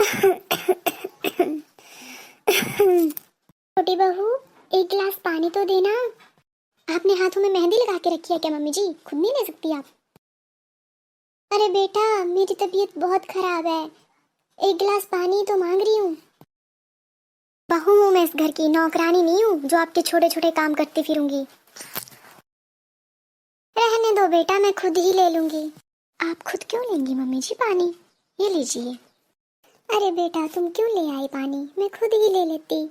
छोटी बहू, एक गिलास पानी तो देना। आपने हाथों में मेहंदी लगा के रखी है क्या मम्मी जी? खुद नहीं ले सकती आप? अरे बेटा, मेरी तबीयत बहुत खराब है, एक गिलास पानी तो मांग रही हूँ। बहू हूँ मैं इस घर की, नौकरानी नहीं हूँ जो आपके छोटे छोटे काम करती फिरूंगी। रहने दो बेटा, मैं खुद ही ले लूंगी। आप खुद क्यों लेंगी मम्मी जी पानी? ये लीजिए। अरे बेटा, तुम क्यों ले आई पानी? मैं खुद ही ले लेती,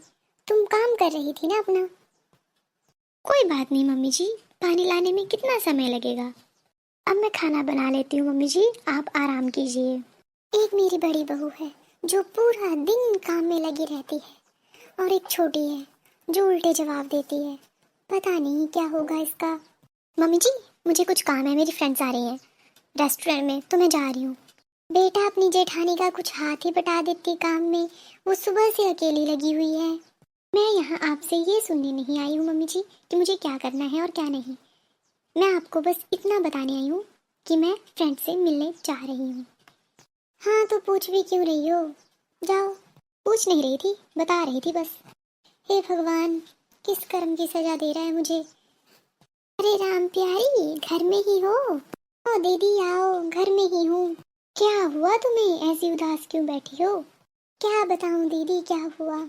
तुम काम कर रही थी ना अपना। कोई बात नहीं मम्मी जी, पानी लाने में कितना समय लगेगा? अब मैं खाना बना लेती हूँ मम्मी जी, आप आराम कीजिए। एक मेरी बड़ी बहू है जो पूरा दिन काम में लगी रहती है, और एक छोटी है जो उल्टे जवाब देती है। पता नहीं क्या होगा इसका। मम्मी जी, मुझे कुछ काम है, मेरी फ्रेंड्स आ रही हैं रेस्टोरेंट में, तो मैं जा रही हूँ। बेटा, अपनी जेठानी का कुछ हाथ ही बटा देती काम में, वो सुबह से अकेली लगी हुई है। मैं यहाँ आपसे ये सुनने नहीं आई हूँ मम्मी जी कि मुझे क्या करना है और क्या नहीं। मैं आपको बस इतना बताने आई हूँ कि मैं फ्रेंड से मिलने जा रही हूँ। हाँ, तो पूछ भी क्यों रही हो? जाओ। पूछ नहीं रही थी, बता रही थी बस। हे भगवान, किस कर्म की सजा दे रहा है मुझे। अरे राम प्यारी, घर में ही हो? ओ दीदी आओ, घर में ही हूँ। क्या हुआ तुम्हें, ऐसी उदास क्यों बैठी हो? क्या बताऊँ दीदी, क्या हुआ?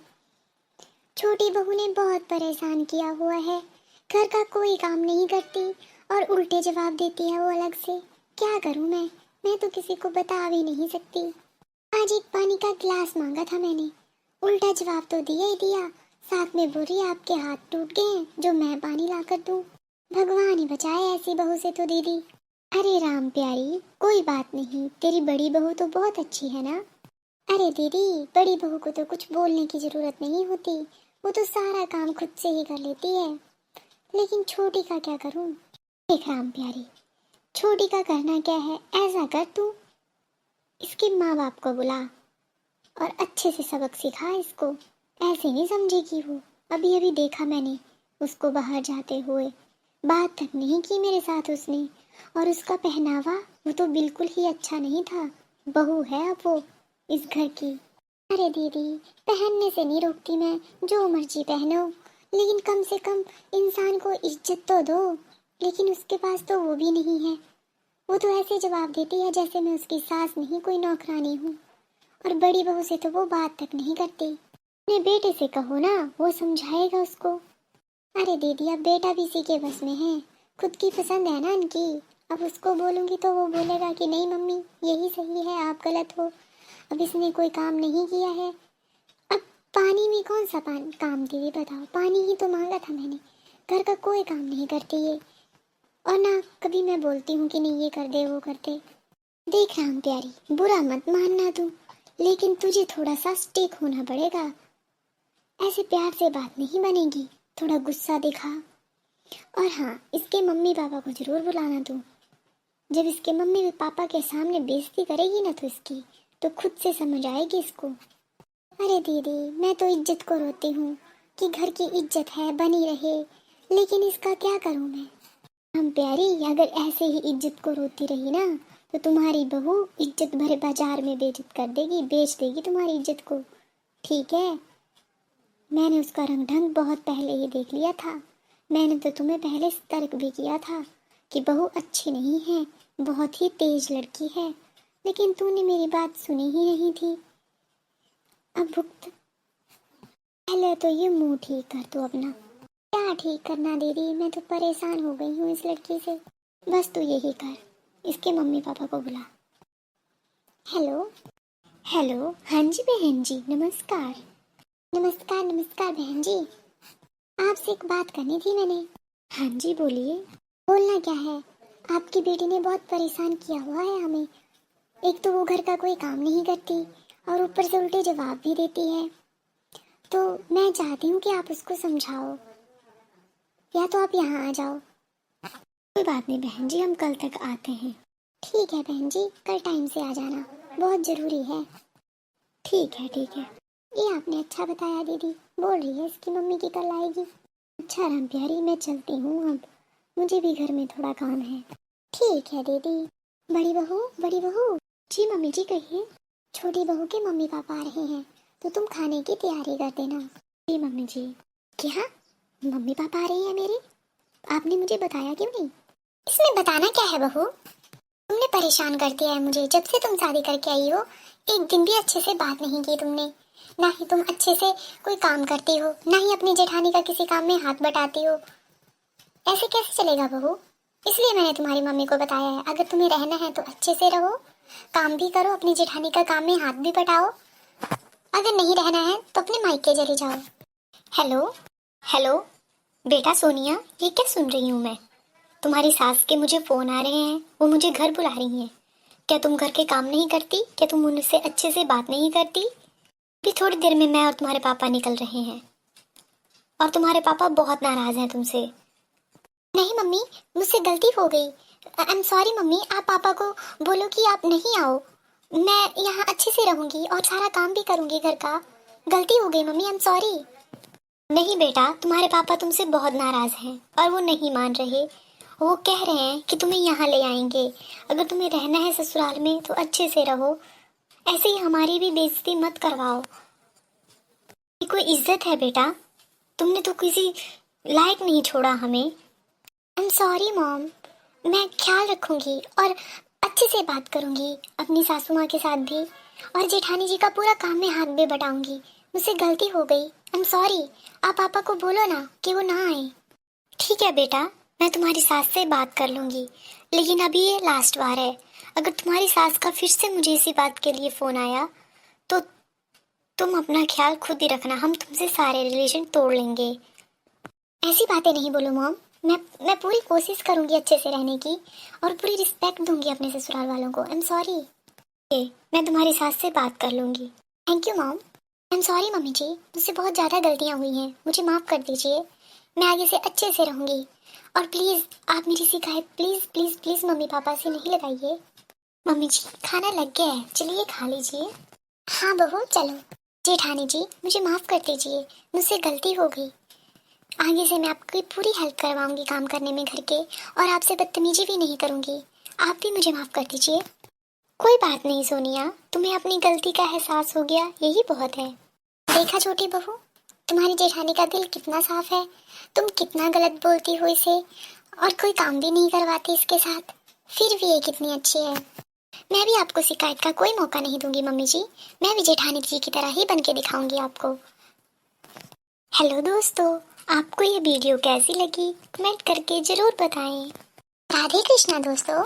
छोटी बहू ने बहुत परेशान किया हुआ है, घर का कोई काम नहीं करती और उल्टे जवाब देती है वो अलग से। क्या करूं मैं तो किसी को बता भी नहीं सकती। आज एक पानी का गिलास मांगा था मैंने, उल्टा जवाब तो दिया ही दिया, साथ में बोली आपके हाथ टूट गए हैं जो मैं पानी ला कर दूं। भगवान ही बचाए ऐसी बहू से तो दीदी। अरे राम प्यारी, कोई बात नहीं, तेरी बड़ी बहू तो बहुत अच्छी है ना। अरे दीदी, बड़ी बहू को तो कुछ बोलने की जरूरत नहीं होती, वो तो सारा काम खुद से ही कर लेती है। लेकिन छोटी का क्या करूं? देख राम प्यारी, छोटी का करना क्या है, ऐसा कर तू इसके माँ बाप को बुला और अच्छे से सबक सिखा इसको। ऐसे नहीं समझेगी वो। अभी अभी देखा मैंने उसको बाहर जाते हुए, बात तक नहीं की मेरे साथ उसने, और उसका पहनावा वो तो बिल्कुल ही अच्छा नहीं था। बहू है अब वो इस घर की। अरे दीदी, पहनने से नहीं रोकती मैं, जो मर्जी पहनो, लेकिन कम से कम इंसान को इज्जत तो दो। लेकिन उसके पास तो वो भी नहीं है, वो तो ऐसे जवाब देती है जैसे मैं उसकी सास नहीं कोई नौकरानी हूँ। और बड़ी बहू से तो वो बात तक नहीं करती। अपने बेटे से कहो ना, वो समझाएगा उसको। अरे दीदी, अब बेटा भी इसी के बस में है, खुद की पसंद है ना उनकी। अब उसको बोलूंगी तो वो बोलेगा कि नहीं मम्मी, यही सही है, आप गलत हो, अब इसने कोई काम नहीं किया है। अब पानी में कौन सा काम दीदी बताओ, पानी ही तो मांगा था मैंने, घर का कोई काम नहीं करती ये। और ना कभी मैं बोलती हूँ कि नहीं ये कर दे वो कर दे। देख राम प्यारी, बुरा मत मानना तू, लेकिन तुझे थोड़ा सा स्टेक होना पड़ेगा। ऐसे प्यार से बात नहीं बनेगी, थोड़ा गुस्सा दिखा। और हाँ, इसके मम्मी पापा को जरूर बुलाना तू। जब इसके मम्मी पापा के सामने बेइज्जती करेगी ना तो इसकी, तो खुद से समझ आएगी इसको। अरे दीदी, मैं तो इज्जत को रोती हूँ कि घर की इज्जत है बनी रहे, लेकिन इसका क्या करूँ मैं? हम प्यारी, अगर ऐसे ही इज्जत को रोती रही ना तो तुम्हारी बहू इज्जत भरे बाजार में बेइज्जत कर देगी, बेच देगी तुम्हारी इज्जत को। ठीक है, मैंने उसका रंग ढंग बहुत पहले ही देख लिया था। मैंने तो तुम्हें पहले तर्क भी किया था कि बहू अच्छी नहीं है, बहुत ही तेज लड़की है, लेकिन तूने मेरी बात सुनी ही नहीं थी। अब भुगत। पहले तो ये मुंह ठीक कर तू अपना। क्या ठीक करना दीदी, मैं तो परेशान हो गई हूँ इस लड़की से। बस तू यही कर, इसके मम्मी पापा को बुला। हेलो। हेलो, हाँ जी बहन जी, नमस्कार। नमस्कार नमस्कार बहन जी, आपसे एक बात करनी थी मैंने। हाँ जी बोलिए। बोलना क्या है, आपकी बेटी ने बहुत परेशान किया हुआ है हमें। एक तो वो घर का कोई काम नहीं करती और ऊपर से उल्टे जवाब भी देती है। तो मैं चाहती हूँ कि आप उसको समझाओ, या तो आप यहाँ आ जाओ। कोई बात नहीं बहन जी, हम कल तक आते हैं। ठीक है बहन जी, कल टाइम से आ जाना, बहुत ज़रूरी है। ठीक है ठीक है। ये आपने अच्छा बताया दीदी, बोल रही है इसकी मम्मी की कल आएगी। अच्छा राम प्यारी, मैं चलती हूँ अब, मुझे भी घर में थोड़ा काम है। ठीक है दीदी। बड़ी बहू, बड़ी बहू। जी मम्मी जी कहिए। छोटी बहू के मम्मी पापा आ रहे हैं तो तुम खाने की तैयारी कर देना। जी मम्मी जी। क्या मम्मी पापा आ रही है मेरे? आपने मुझे बताया क्यों नहीं? इसमें बताना क्या है बहू? तुमने परेशान कर दिया है मुझे। जब से तुम शादी करके आई हो एक दिन भी अच्छे से बात नहीं की तुमने। ना ही तुम अच्छे से कोई काम करती हो, ना ही अपनी जेठानी का किसी काम में हाथ बटाती हो। ऐसे कैसे चलेगा बहू? इसलिए मैंने तुम्हारी मम्मी को बताया है, अगर तुम्हें रहना है तो अच्छे से रहो, काम भी करो, अपनी जेठानी का काम में हाथ भी बटाओ। अगर नहीं रहना है तो अपने मायके चले जाओ। हेलो हेलो बेटा सोनिया, ये क्या सुन रही हूँ मैं? तुम्हारी सास के मुझे फोन आ रहे हैं, वो मुझे घर बुला रही हैं। क्या तुम घर के काम नहीं करती? क्या तुम उनसे अच्छे से बात नहीं करती? भी थोड़ी देर में मैं और तुम्हारे पापा निकल रहे हैं और तुम्हारे पापा बहुत नाराज हैं तुमसे। नहीं मम्मी, मुझसे गलती हो गई। आई एम सॉरी मम्मी। आप पापा को बोलो कि आप नहीं आओ, मैं यहाँ अच्छे से रहूंगी और सारा काम भी करूंगी घर का। गलती हो गई मम्मी, आई एम सॉरी। नहीं बेटा, तुम्हारे पापा तुमसे बहुत नाराज हैं और वो नहीं मान रहे। वो कह रहे हैं कि तुम्हें यहाँ ले आएंगे। अगर तुम्हें रहना है ससुराल में तो अच्छे से रहो, ऐसे ही हमारी भी बेइज्जती मत करवाओ। ये कोई इज्जत है बेटा? तुमने तो किसी लायक नहीं छोड़ा हमें। आई एम सॉरी मॉम, मैं ख्याल रखूंगी और अच्छे से बात करूंगी अपनी सासू माँ के साथ भी, और जेठानी जी का पूरा काम में हाथ भी बटाऊंगी। मुझसे गलती हो गई, आई एम सॉरी। आप पापा को बोलो ना कि वो ना आए। ठीक है बेटा, मैं तुम्हारी सास से बात कर लूंगी, लेकिन अभी ये लास्ट बार है। अगर तुम्हारी सास का फिर से मुझे इसी बात के लिए फ़ोन आया तो तुम अपना ख्याल खुद ही रखना, हम तुमसे सारे रिलेशन तोड़ लेंगे। ऐसी बातें नहीं बोलो मॉम। मैं पूरी कोशिश करूंगी अच्छे से रहने की और पूरी रिस्पेक्ट दूंगी अपने ससुराल वालों को। I am sorry. मैं तुम्हारी सास से बात कर लूंगी। Thank you mom. I am sorry mummy ji, मुझसे बहुत ज़्यादा गलतियाँ हुई हैं, मुझे माफ़ कर दीजिए। मैं आगे से अच्छे से रहूंगी। और प्लीज़ आप मेरी शिकायत please please please mummy papa से नहीं लगाइए। मम्मी जी खाना लग गया है, चलिए खा लीजिए। हाँ बहू चलो। जेठानी जी मुझे माफ़ कर दीजिए, मुझसे गलती हो गई। आगे से मैं आपकी पूरी हेल्प करवाऊंगी काम करने में घर के, और आपसे बदतमीजी भी नहीं करूंगी। आप भी मुझे माफ़ कर दीजिए। कोई बात नहीं सोनिया, तुम्हें अपनी गलती का एहसास हो गया, यही बहुत है। देखा छोटी बहू, तुम्हारी जेठानी का दिल कितना साफ है। तुम कितना गलत बोलती हो इसे और कोई काम भी नहीं करवाती इसके साथ, फिर भी ये कितनी अच्छी है। मैं भी आपको शिकायत का कोई मौका नहीं दूंगी मम्मी जी। मैं भी जेठानी जी की तरह ही बन के दिखाऊंगी आपको। हेलो दोस्तों, आपको ये वीडियो कैसी लगी कमेंट करके ज़रूर बताएं। राधे कृष्णा दोस्तों।